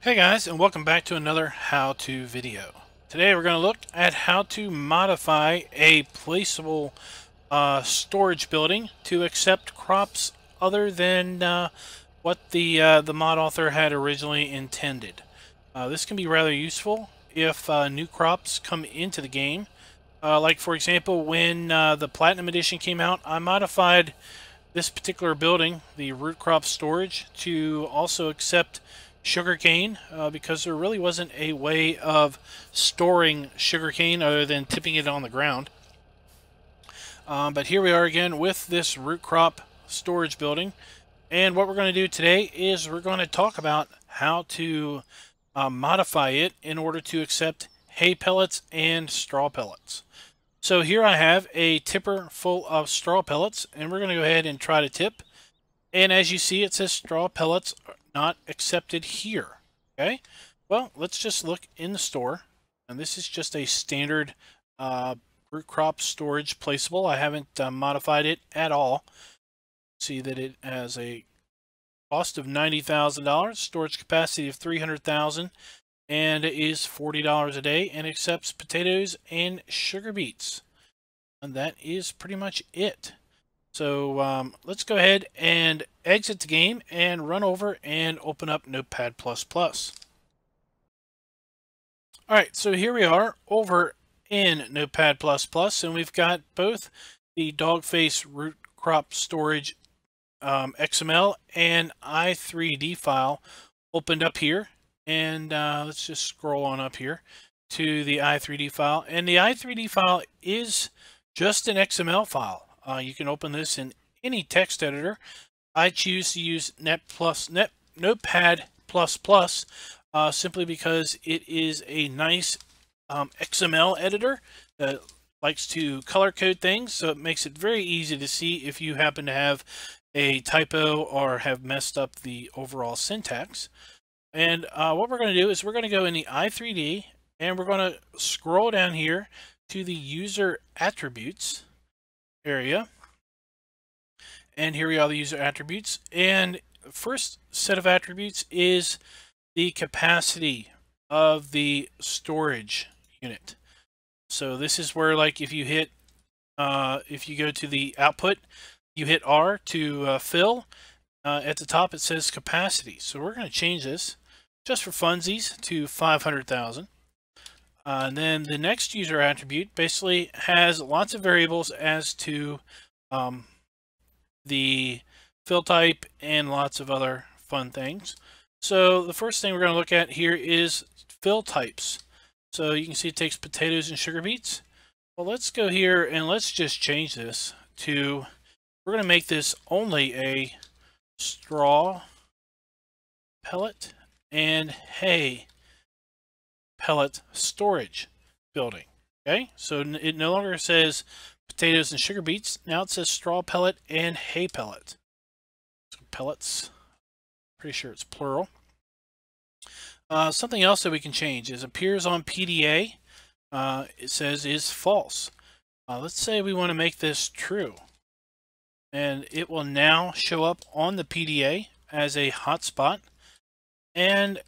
Hey guys, and welcome back to another how-to video. Today we're going to look at how to modify a placeable storage building to accept crops other than what the mod author had originally intended. This can be rather useful if new crops come into the game. Like for example, when the Platinum Edition came out, I modified this particular building, the root crop storage, to also accept sugarcane because there really wasn't a way of storing sugarcane other than tipping it on the ground. But here we are again with this root crop storage building, and what we're going to do today is we're going to talk about how to modify it in order to accept hay pellets and straw pellets. So here I have a tipper full of straw pellets, and we're going to go ahead and try to tip. And as you see, it says straw pellets are not accepted here. Okay, well, let's just look in the store. And this is just a standard root crop storage placeable. I haven't modified it at all. See that it has a cost of $90,000, storage capacity of 300,000, and it is $40 a day, and accepts potatoes and sugar beets. And that is pretty much it. So let's go ahead and exit the game and run over and open up Notepad++. Alright, so here we are over in Notepad++, and we've got both the Dogface root crop storage XML and i3D file opened up here. And let's just scroll on up here to the i3D file. And the i3D file is just an XML file. You can open this in any text editor. I choose to use Notepad++, simply because it is a nice XML editor that likes to color code things, so it makes it very easy to see if you happen to have a typo or have messed up the overall syntax. And what we're going to do is we're going to go in the i3D, and we're going to scroll down here to the user attributes area. And here we are, the user attributes. And the first set of attributes is the capacity of the storage unit. So this is where, like, if you hit, if you go to the output, you hit R to fill. At the top it says capacity. So we're going to change this just for funsies to 500,000. And then the next user attribute basically has lots of variables as to the fill type and lots of other fun things. So the first thing we're going to look at here is fill types. So you can see it takes potatoes and sugar beets. Well, let's go here and let's just change this to, we're going to make this only a straw pellet and hay pellet storage building. Okay, so it no longer says potatoes and sugar beets. Now it says straw pellet and hay pellet. So pellets, pretty sure it's plural. Something else that we can change is appears on PDA. It says is false. Let's say we want to make this true, and it will now show up on the PDA as a hotspot. And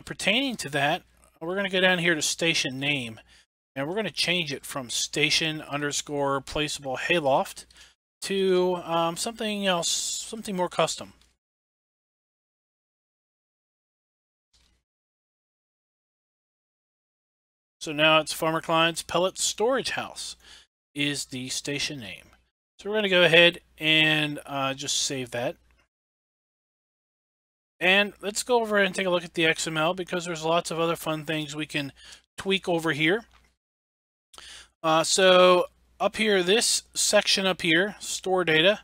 pertaining to that, we're going to go down here to station name, and we're going to change it from station underscore placeable hayloft to something else, something more custom. So now it's Farmer Klein's Pellet Storage House is the station name. So we're going to go ahead and just save that. And let's go over and take a look at the XML, because there's lots of other fun things we can tweak over here. So up here, this section up here, store data,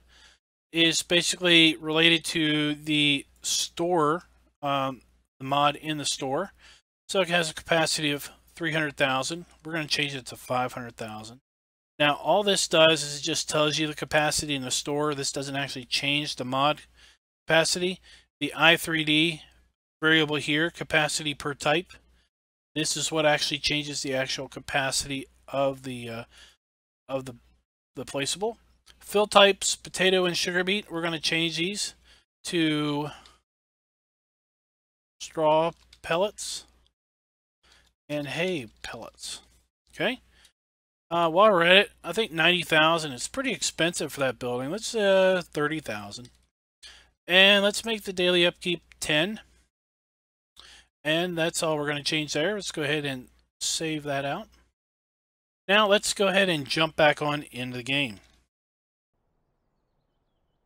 is basically related to the store, the mod in the store. So it has a capacity of 300,000. We're going to change it to 500,000. Now all this does is it just tells you the capacity in the store. This doesn't actually change the mod capacity. The i3D variable here, capacity per type, this is what actually changes the actual capacity of the placeable. Fill types, potato and sugar beet, we're going to change these to straw pellets and hay pellets. Okay. While we're at it, I think 90,000 is pretty expensive for that building. Let's 30,000. And let's make the daily upkeep 10. And that's all we're going to change there. Let's go ahead and save that out. Now let's go ahead and jump back on into the game.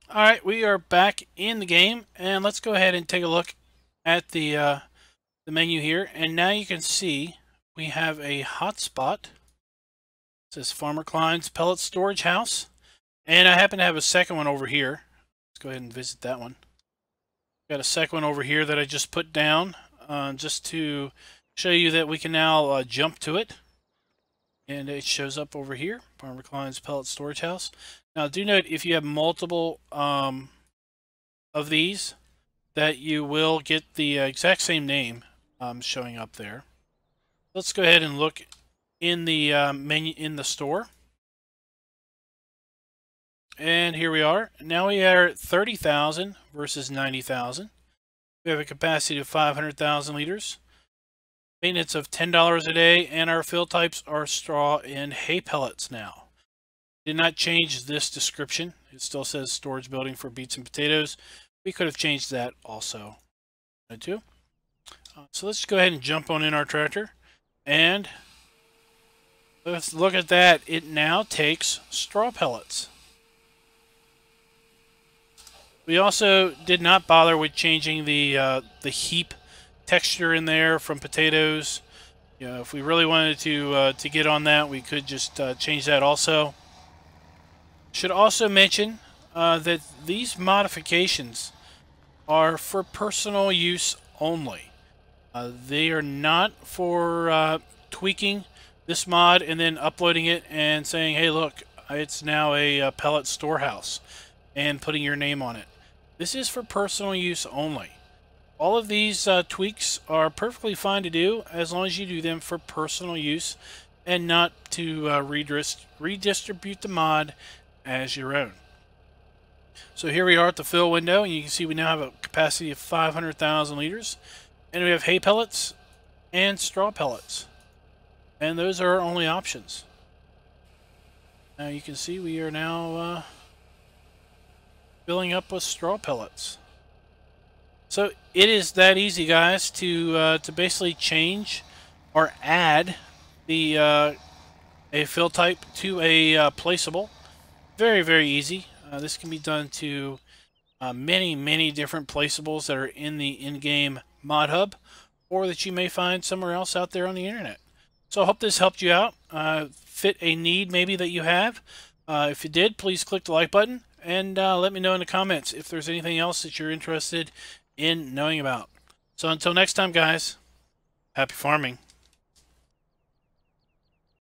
Alright, we are back in the game, and let's go ahead and take a look at the menu here. And now you can see we have a hotspot. It says Farmer Klein's Pellet Storage House. And I happen to have a second one over here. Let's go ahead and visit that one. Got a second one over here that I just put down just to show you that we can now jump to it. And it shows up over here, Farmer Klein's Pellet Storage House. Now, do note if you have multiple of these, that you will get the exact same name showing up there. Let's go ahead and look in the menu in the store. And here we are. Now we are at 30,000 versus 90,000. We have a capacity of 500,000 liters. Maintenance of $10 a day, and our fill types are straw and hay pellets now. Did not change this description. It still says storage building for beets and potatoes. We could have changed that also. So let's go ahead and jump on in our tractor. And let's look at that. It now takes straw pellets. We also did not bother with changing the heap texture in there from potatoes. You know, if we really wanted to get on that, we could just change that also. Should also mention that these modifications are for personal use only. They are not for tweaking this mod and then uploading it and saying, hey, look, it's now a pellet storehouse, and putting your name on it. This is for personal use only. All of these tweaks are perfectly fine to do as long as you do them for personal use and not to redistribute the mod as your own. So here we are at the fill window, and you can see we now have a capacity of 500,000 liters, and we have hay pellets and straw pellets, and those are our only options. Now you can see we are now filling up with straw pellets. So it is that easy, guys, to basically change or add the a fill type to a placeable. Very, very easy. This can be done to many different placeables that are in the in-game mod hub, or that you may find somewhere else out there on the internet. So I hope this helped you out, fit a need maybe that you have. If you did, please click the like button, and let me know in the comments if there's anything else that you're interested in knowing about. So until next time, guys, happy farming.